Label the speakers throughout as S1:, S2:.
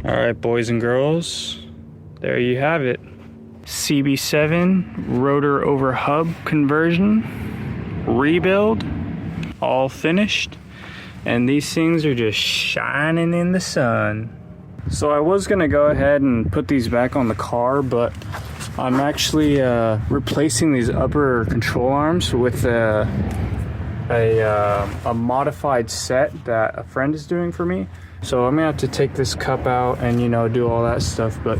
S1: All right, boys and girls, there you have it. CB7 rotor over hub conversion, rebuild, all finished. And these things are just shining in the sun. So I was gonna go ahead and put these back on the car, but I'm actually replacing these upper control arms with a modified set that a friend is doing for me. So I'm gonna have to take this cup out and, you know, do all that stuff. But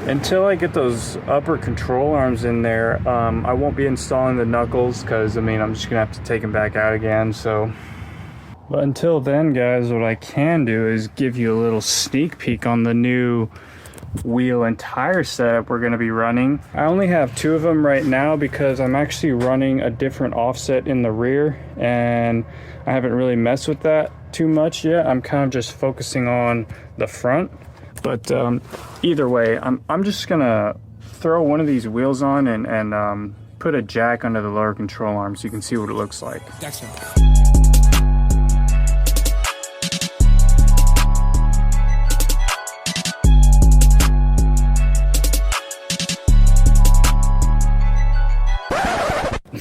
S1: until I get those upper control arms in there, I won't be installing the knuckles, because I mean, I'm just gonna have to take them back out again. So, but until then, guys, what I can do is give you a little sneak peek on the new wheel and tire setup we're going to be running. I only have 2 of them right now because I'm actually running a different offset in the rear, and I haven't really messed with that too much yet. I'm kind of just focusing on the front. But either way, I'm just gonna throw one of these wheels on and put a jack under the lower control arm so you can see what it looks like.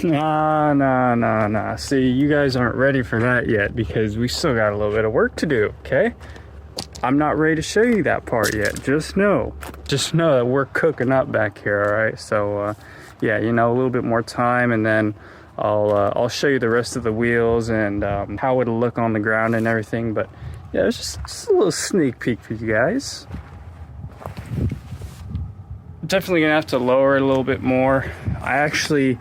S1: Nah. See, you guys aren't ready for that yet because we still got a little bit of work to do, okay? I'm not ready to show you that part yet. Just know that we're cooking up back here, all right? So, yeah, you know, a little bit more time, and then I'll show you the rest of the wheels and how it'll look on the ground and everything. But yeah, it's just a little sneak peek for you guys. Definitely gonna have to lower it a little bit more. I actually,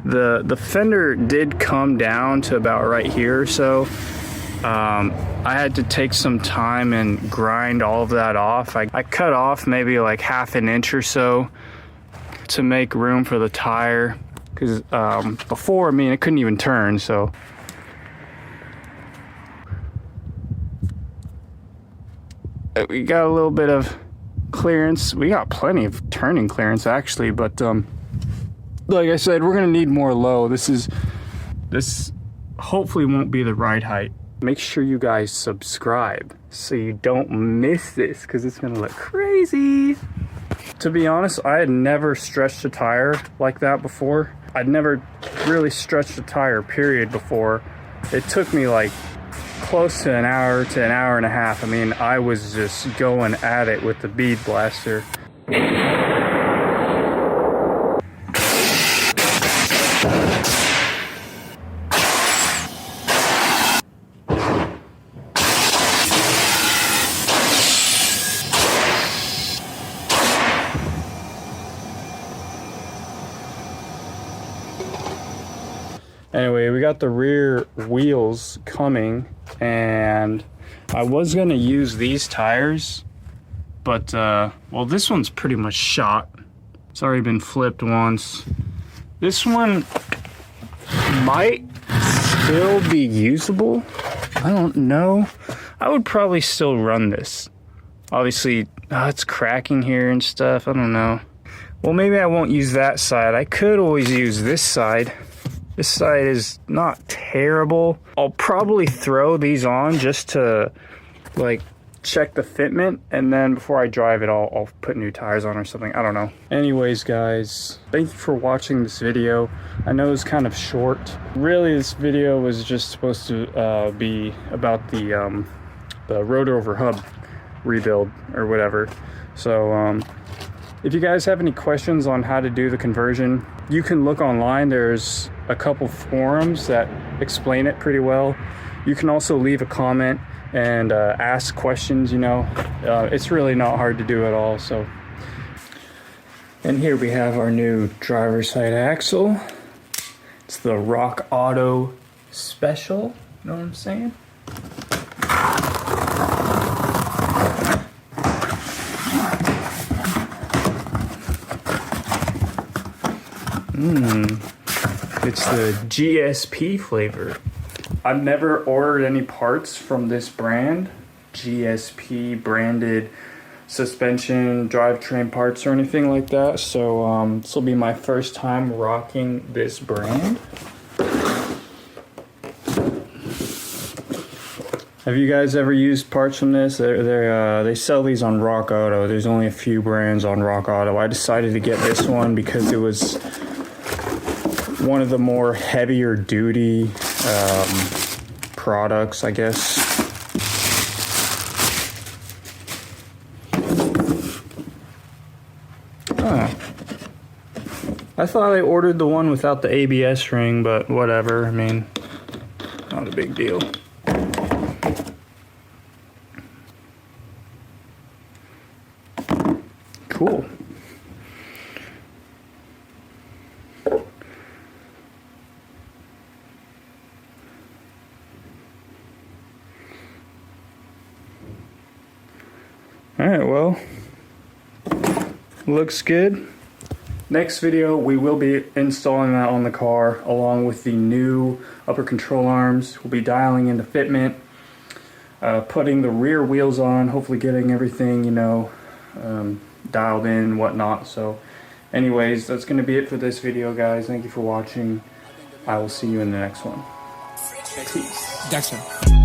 S1: the fender did come down to about right here or so. I had to take some time and grind all of that off. I cut off maybe like ½ an inch or so to make room for the tire, because before, I mean, it couldn't even turn. So we got a little bit of clearance. We got plenty of turning clearance actually, but like I said, we're gonna need more low. This hopefully won't be the ride height make sure you guys subscribe so you don't miss this, because it's gonna look crazy. To be honest, I had never stretched a tire like that before. I'd never really stretched a tire, period, before. It took me like close to an hour to an hour and a half. I mean, I was just going at it with the bead blaster. Anyway, we got the rear wheels coming, and I was gonna use these tires, but well, this one's pretty much shot. It's already been flipped once. This one might still be usable. I don't know. I would probably still run this. Obviously, it's cracking here and stuff. I don't know. Well, maybe I won't use that side. I could always use this side. This side is not terrible. I'll probably throw these on just to like check the fitment, and then before I drive it, I'll put new tires on or something. I don't know. Anyways, guys, thank you for watching this video. I know it's kind of short. Really, this video was just supposed to be about the rotor over hub rebuild or whatever. So if you guys have any questions on how to do the conversion, you can look online. There's a couple forums that explain it pretty well. You can also leave a comment and ask questions, you know. It's really not hard to do at all. So, and here we have our new driver's side axle. It's the Rock Auto Special, you know what I'm saying? It's the GSP flavor. I've never ordered any parts from this brand, GSP branded suspension, drivetrain parts or anything like that. So this will be my first time rocking this brand. Have you guys ever used parts from this? They sell these on Rock Auto. There's only a few brands on Rock Auto. I decided to get this one because it was one of the more heavier duty products, I guess. I thought I ordered the one without the ABS ring, but whatever. I mean, not a big deal. Cool. Alright, well, looks good. Next video, we will be installing that on the car along with the new upper control arms. We'll be dialing in the fitment, putting the rear wheels on, hopefully getting everything, you know, dialed in and whatnot. So anyways, that's going to be it for this video, guys. Thank you for watching. I will see you in the next one. Peace.
S2: Dexter.